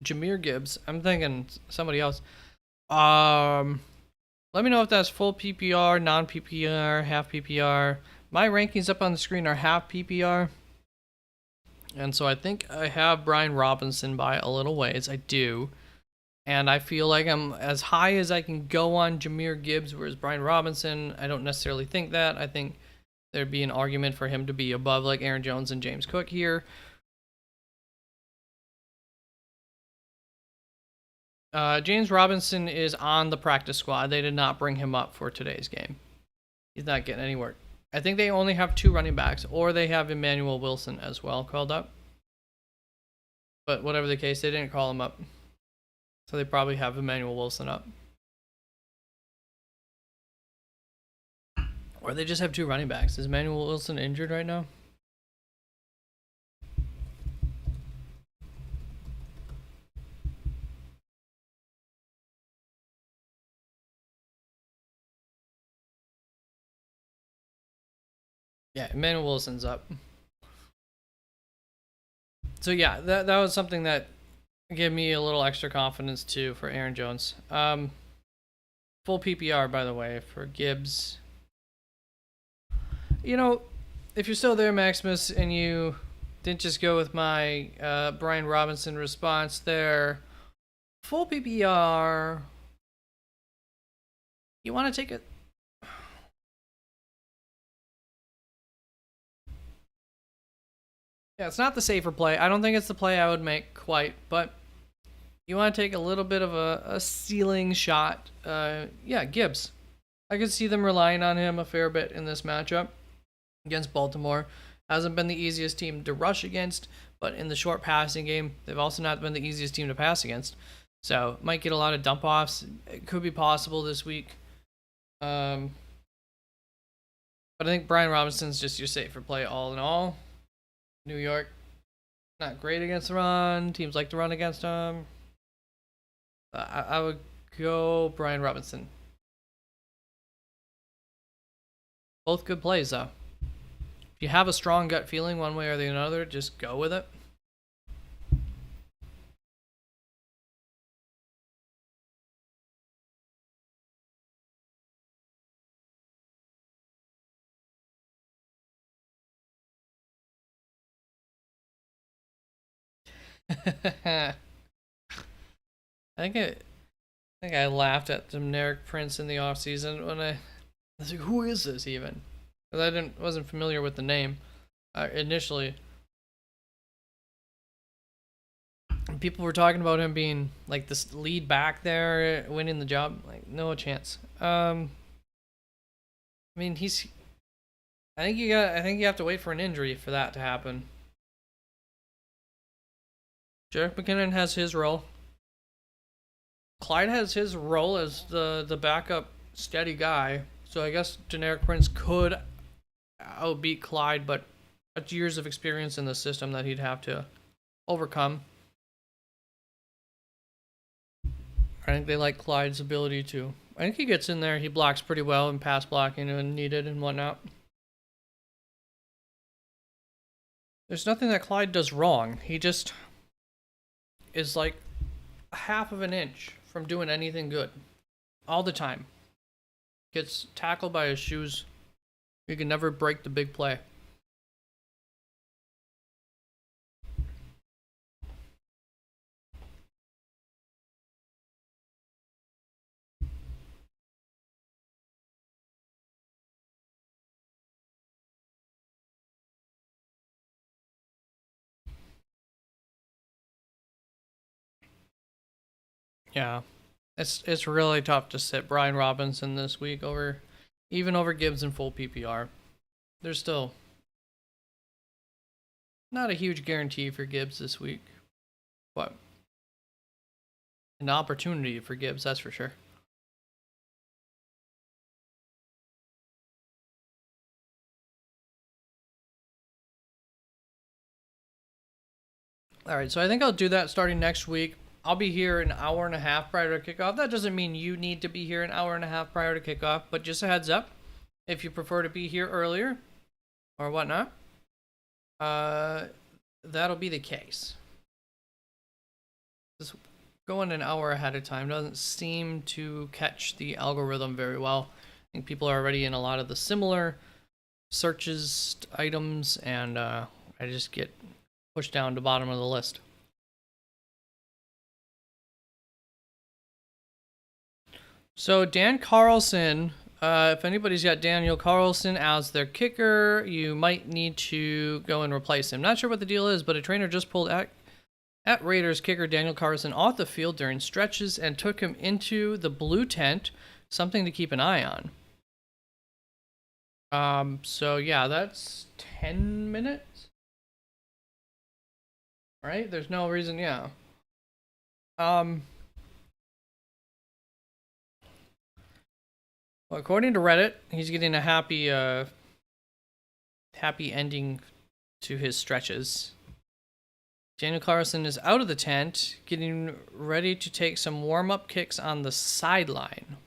Jahmyr Gibbs. I'm thinking somebody else. Let me know if that's full PPR, non-PPR, half PPR. My rankings up on the screen are half PPR. And so I think I have Brian Robinson by a little ways. I do. And I feel like I'm as high as I can go on Jahmyr Gibbs, whereas Brian Robinson, I don't necessarily think that. I think there'd be an argument for him to be above like Aaron Jones and James Cook here. James Robinson is on the practice squad. They did not bring him up for today's game. He's not getting any work. I think they only have 2 running backs, or they have Emmanuel Wilson as well called up. But whatever the case, they didn't call him up. So they probably have Emmanuel Wilson up. Or they just have 2 running backs. Is Emmanuel Wilson injured right now? Yeah, Emmanuel Wilson's up. So yeah, that was something that gave me a little extra confidence too for Aaron Jones. Full PPR, by the way, for Gibbs. You know, if you're still there, Maximus, and you didn't just go with my Brian Robinson response there, full PPR, you want to take it? Yeah, it's not the safer play. I don't think it's the play I would make quite, but you want to take a little bit of a ceiling shot. Yeah, Gibbs. I could see them relying on him a fair bit in this matchup against Baltimore. Hasn't been the easiest team to rush against, but in the short passing game, they've also not been the easiest team to pass against. So might get a lot of dump offs. It could be possible this week. But I think Brian Robinson's just your safer play all in all. New York, not great against the run. Teams like to run against them. I would go Brian Robinson. Both good plays, though. If you have a strong gut feeling one way or the other, just go with it. I think I laughed at Generic Prince in the off season when I was like, "Who is this even?" Because I wasn't familiar with the name initially. People were talking about him being like this lead back there, winning the job. Like, no chance. I mean, I think you have to wait for an injury for that to happen. Jerick McKinnon has his role. Clyde has his role as the backup steady guy. So I guess Generic Prince could outbeat Clyde, but that's years of experience in the system that he'd have to overcome. I think they like Clyde's ability to. I think he gets in there. He blocks pretty well and pass blocking when needed and whatnot. There's nothing that Clyde does wrong. He just is like half of an inch from doing anything good all the time. Gets tackled by his shoes. He can never break the big play. Yeah. It's really tough to sit Brian Robinson this week over Gibbs in full PPR. There's still not a huge guarantee for Gibbs this week, but an opportunity for Gibbs, that's for sure. All right, so I think I'll do that starting next week. I'll be here an hour and a half prior to kickoff. That doesn't mean you need to be here an hour and a half prior to kickoff, but just a heads up, if you prefer to be here earlier or whatnot, that'll be the case. Just going an hour ahead of time doesn't seem to catch the algorithm very well. I think people are already in a lot of the similar searches, items, and I just get pushed down to the bottom of the list. So Dan Carlson, if anybody's got Daniel Carlson as their kicker, you might need to go and replace him. Not sure what the deal is, but a trainer just pulled at Raiders kicker Daniel Carlson off the field during stretches and took him into the blue tent, something to keep an eye on. So yeah, that's 10 minutes. Right? There's no reason, yeah. Well, according to Reddit, he's getting a happy ending to his stretches. Daniel Carlson is out of the tent, getting ready to take some warm-up kicks on the sideline.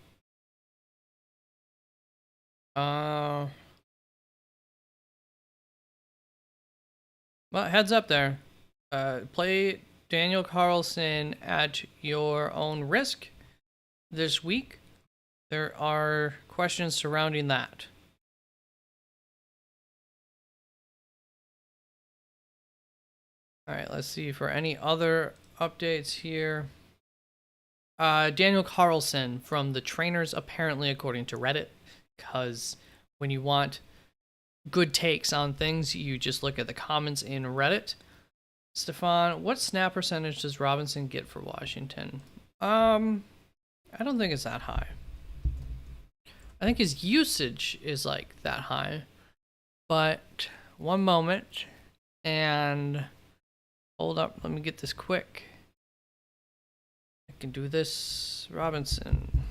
Well, heads up there. Play Daniel Carlson at your own risk this week. There are questions surrounding that. All right, let's see for any other updates here. Daniel Carlson from the trainers, apparently, according to Reddit, because when you want good takes on things, you just look at the comments in Reddit. Stefan, what snap percentage does Robinson get for Washington? I don't think it's that high. I think his usage is like that high. But one moment, and hold up, let me get this quick. I can do this. Robinson.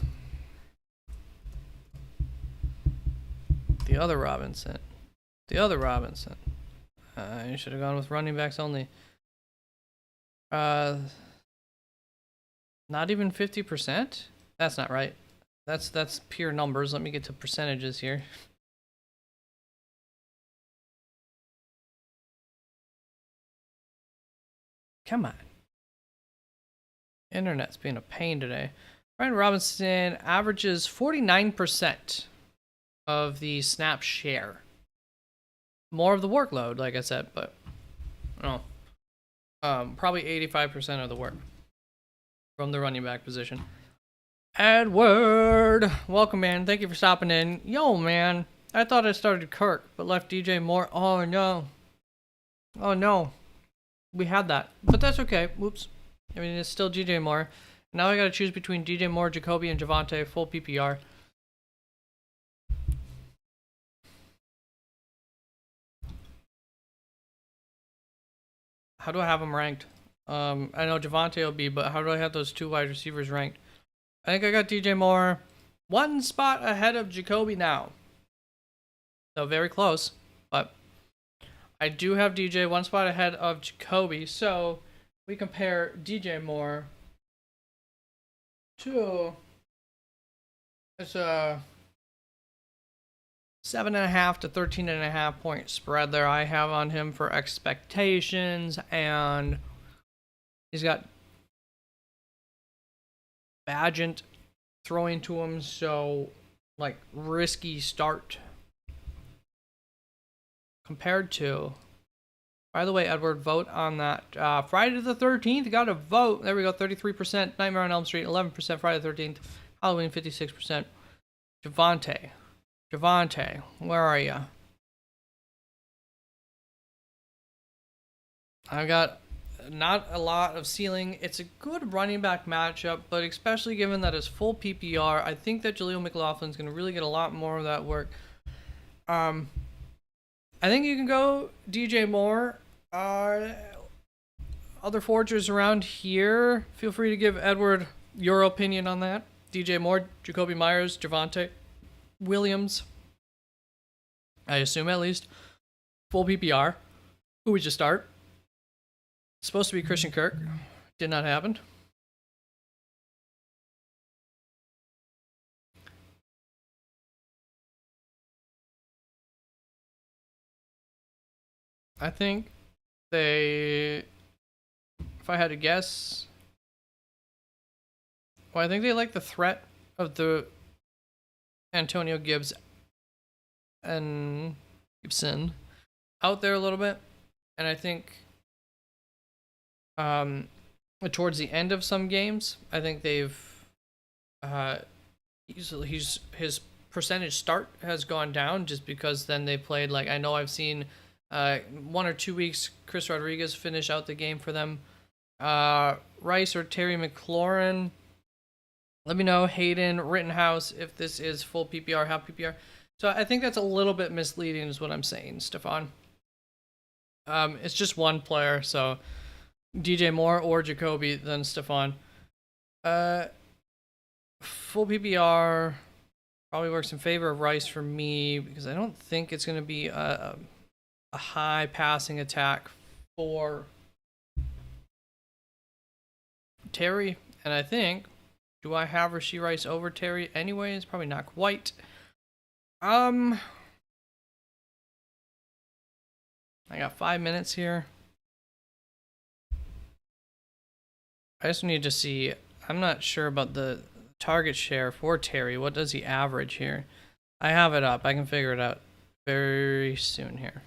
The other Robinson. I should have gone with running backs only. Not even 50%? That's not right. That's pure numbers. Let me get to percentages here. Come on. Internet's being a pain today. Brian Robinson averages 49% of the snap share. More of the workload, like I said, but no. Probably 85% of the work from the running back position. Edward, welcome, man. Thank you for stopping in. Yo, man, I thought I started Kirk, but left DJ Moore. Oh no. We had that, but that's okay. Whoops. I mean, it's still DJ Moore. Now I gotta choose between DJ Moore, Jacoby, and Javonte, full PPR. How do I have them ranked? I know Javonte will be, but how do I have those two wide receivers ranked? I think I got DJ Moore one spot ahead of Jacoby now. So very close, but I do have DJ one spot ahead of Jacoby. So we compare DJ Moore to it's a 7.5 to 13.5 point spread there I have on him for expectations, and he's got Bagent throwing to him, so like risky start compared to. By the way, Edward, vote on that. Friday the 13th, got to vote. There we go, 33%. Nightmare on Elm Street, 11%. Friday the 13th. Halloween, 56%. Javonte, where are you? I've got not a lot of ceiling. It's a good running back matchup, but especially given that it's full PPR, I think that Jaleel McLaughlin's going to really get a lot more of that work. I think you can go DJ Moore. Other forgers around here, feel free to give Edward your opinion on that. DJ Moore, Jacoby Myers, Javonte Williams, I assume at least. Full PPR. Who would you start? Supposed to be Christian Kirk. Did not happen. I think they, if I had to guess, well, I think they like the threat of the Antonio Gibbs and Gibson out there a little bit. And I think towards the end of some games, I think they've his percentage start has gone down just because then they played, like, I know I've seen 1 or 2 weeks Chris Rodriguez finish out the game for them. Rice or Terry McLaurin. Let me know, Hayden Rittenhouse, if this is full PPR, half PPR. So I think that's a little bit misleading is what I'm saying, Stefan. It's just one player, so DJ Moore or Jacoby, then Stefan. Full PPR probably works in favor of Rice for me because I don't think it's going to be a high passing attack for Terry. And I think, do I have Rashee Rice over Terry anyways? Probably not quite. I got 5 minutes here. I just need to see. I'm not sure about the target share for Terry. What does he average here? I have it up. I can figure it out very soon here.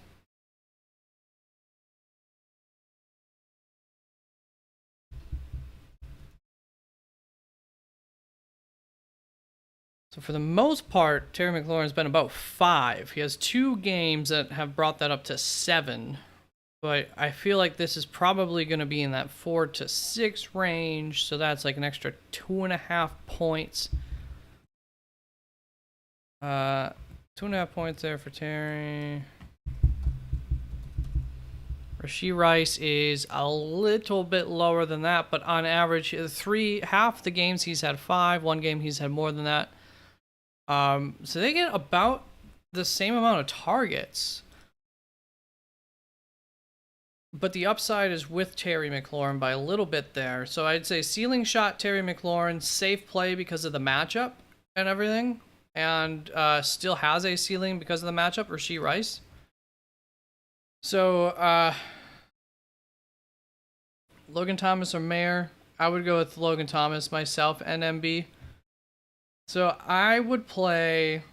So for the most part, Terry McLaurin's been about 5. He has 2 games that have brought that up to 7. But I feel like this is probably going to be in that 4 to 6 range. So that's like an extra 2.5 points. 2.5 points there for Terry. Rashee Rice is a little bit lower than that, but on average, half the games he's had 5. 1 game he's had more than that. So they get about the same amount of targets. But the upside is with Terry McLaurin by a little bit there. So I'd say ceiling shot Terry McLaurin, safe play because of the matchup and everything. And still has a ceiling because of the matchup, Rashee Rice. So Logan Thomas or Mayer. I would go with Logan Thomas myself and MB. So I would play...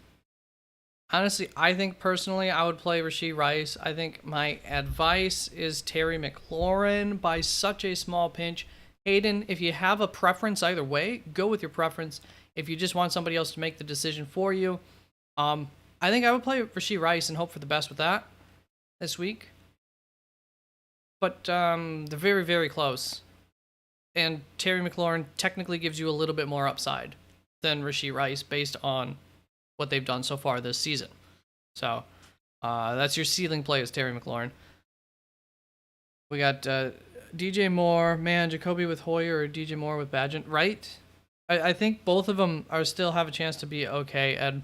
Honestly, I think personally I would play Rashee Rice. I think my advice is Terry McLaurin by such a small pinch. Hayden, if you have a preference either way, go with your preference. If you just want somebody else to make the decision for you, I think I would play Rashee Rice and hope for the best with that this week. But they're very, very close. And Terry McLaurin technically gives you a little bit more upside than Rashee Rice based on what they've done so far this season. So that's your ceiling play is Terry McLaurin. We got DJ Moore, man, Jacoby with Hoyer or DJ Moore with Badgett, right? I think both of them are still have a chance to be okay, Ed.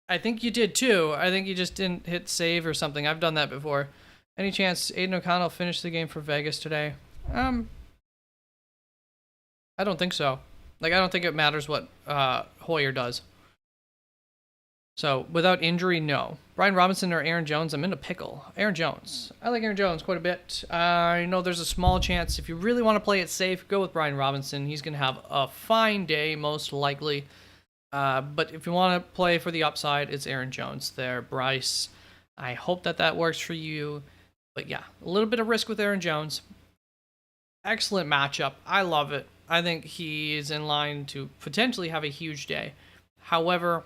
I think you did too. I think you just didn't hit save or something. I've done that before. Any chance Aiden O'Connell finished the game for Vegas today? I don't think so. Like, I don't think it matters what Hoyer does. So, without injury, no. Brian Robinson or Aaron Jones, I'm in a pickle. Aaron Jones. I like Aaron Jones quite a bit. I know there's a small chance. If you really want to play it safe, go with Brian Robinson. He's going to have a fine day, most likely. But if you want to play for the upside, it's Aaron Jones there. Bryce, I hope that works for you. But yeah, a little bit of risk with Aaron Jones. Excellent matchup. I love it. I think he is in line to potentially have a huge day. However,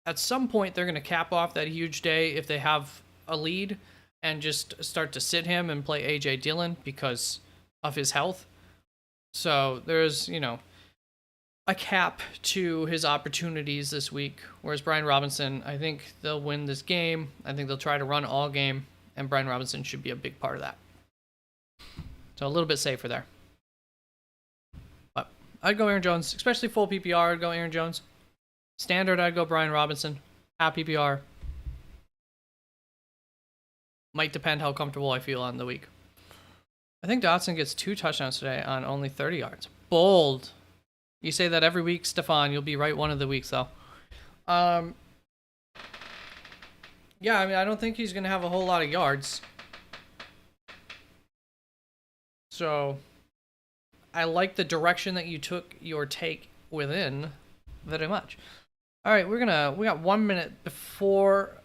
at some point they're going to cap off that huge day if they have a lead and just start to sit him and play A.J. Dillon because of his health. So there's, a cap to his opportunities this week. Whereas Brian Robinson, I think they'll win this game. I think they'll try to run all game, and Brian Robinson should be a big part of that. So a little bit safer there. But I'd go Aaron Jones, especially full PPR. I'd go Aaron Jones. Standard, I'd go Brian Robinson. Half PPR, Might depend how comfortable I feel on the week. I think Dotson gets 2 touchdowns today on only 30 yards. Bold. You say that every week, Stefan. You'll be right one of the weeks, though. Yeah, I mean, I don't think he's going to have a whole lot of yards. So, I like the direction that you took your take within very much. All right, we got 1 minute before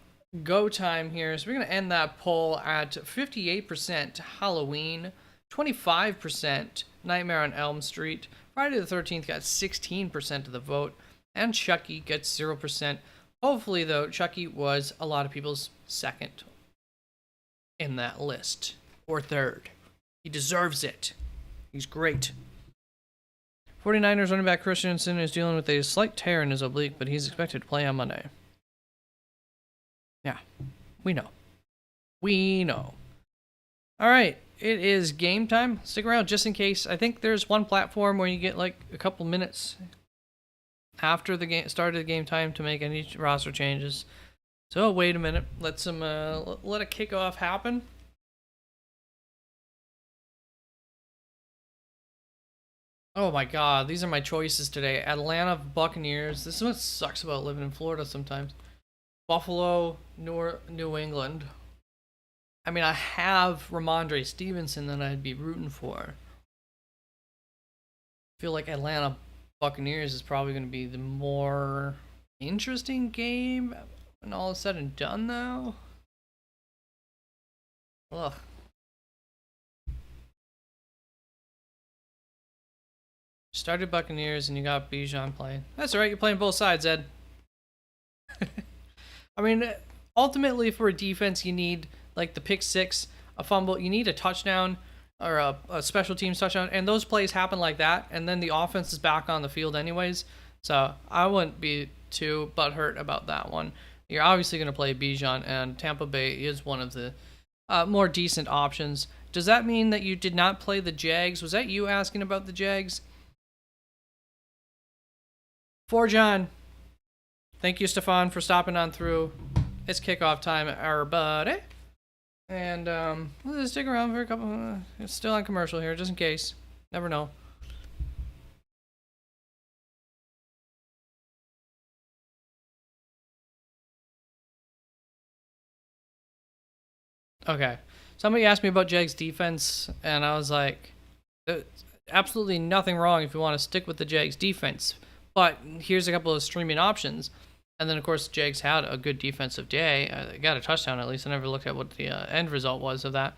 go time here. So we're going to end that poll at 58% Halloween, 25% Nightmare on Elm Street. Friday the 13th got 16% of the vote, and Chucky gets 0%. Hopefully, though, Chucky was a lot of people's second in that list, or third. He deserves it. He's great. 49ers running back Christensen is dealing with a slight tear in his oblique, but he's expected to play on Monday. Yeah, we know. We know. All right, it is game time. Stick around just in case. I think there's one platform where you get like a couple minutes after the game start of the game time to make any roster changes. So wait a minute. Let a kickoff happen. Oh my god, these are my choices today. Atlanta Buccaneers. This is what sucks about living in Florida sometimes. Buffalo, New England. I mean, I have Ramondre Stevenson that I'd be rooting for. I feel like Atlanta Buccaneers is probably going to be the more interesting game when all is said and done, though. Ugh. Started Buccaneers and you got Bijan playing. That's alright, you're playing both sides, Ed. I mean, ultimately for a defense, you need like the pick six, a fumble. You need a touchdown or a special teams touchdown, and those plays happen like that, and then the offense is back on the field anyways. So I wouldn't be too butthurt about that one. You're obviously going to play Bijan, and Tampa Bay is one of the more decent options. Does that mean that you did not play the Jags? Was that you asking about the Jags? For John. Thank you, Stefan, for stopping on through. It's kickoff time, everybody. And let's stick around for a couple. It's still on commercial here, just in case. Never know. Okay. Somebody asked me about Jags defense, and I was like, absolutely nothing wrong if you want to stick with the Jags defense. But here's a couple of streaming options. And then, of course, Jags had a good defensive day. They got a touchdown, at least. I never looked at what the end result was of that.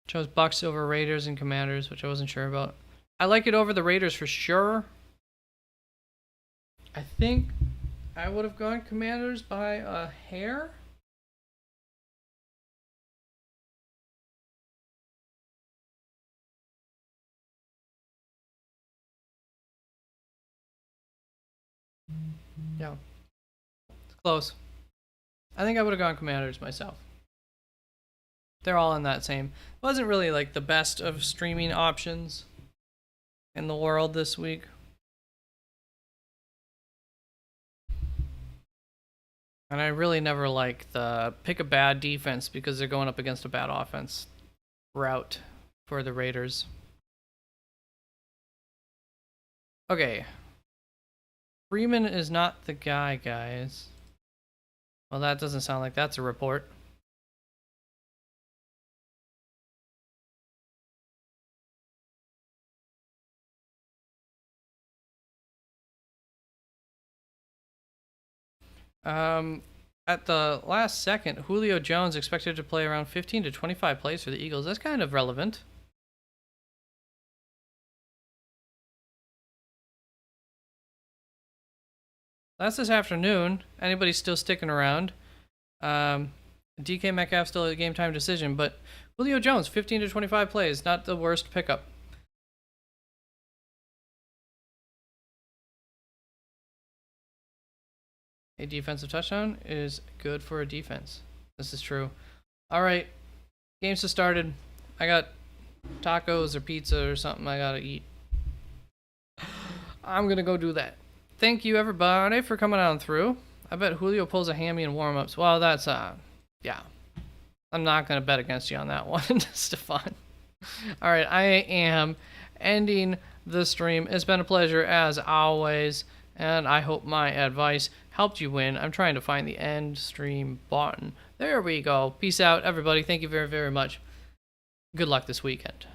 Chose Bucks over Raiders and Commanders, which I wasn't sure about. I like it over the Raiders for sure. I think I would have gone Commanders by a hair. Yeah. It's close. I think I would have gone Commanders myself. They're all in that same. It wasn't really like the best of streaming options in the world this week. And I really never like the pick a bad defense because they're going up against a bad offense route for the Raiders. Okay. Freeman is not the guy, guys. Well, that doesn't sound like that's a report. At the last second, Julio Jones expected to play around 15 to 25 plays for the Eagles. That's kind of relevant. That's this afternoon. Anybody still sticking around? DK Metcalf still a game time decision, but Julio Jones, 15 to 25 plays, not the worst pickup. A defensive touchdown is good for a defense. This is true. All right, games have started. I got tacos or pizza or something I gotta eat. I'm gonna go do that. Thank you everybody for coming on through. I bet Julio pulls a hammy in warm-ups. Well, that's yeah. I'm not going to bet against you on that one, Stefan. All right, I am ending the stream. It's been a pleasure as always, and I hope my advice helped you win. I'm trying to find the end stream button. There we go. Peace out, everybody. Thank you very, very much. Good luck this weekend.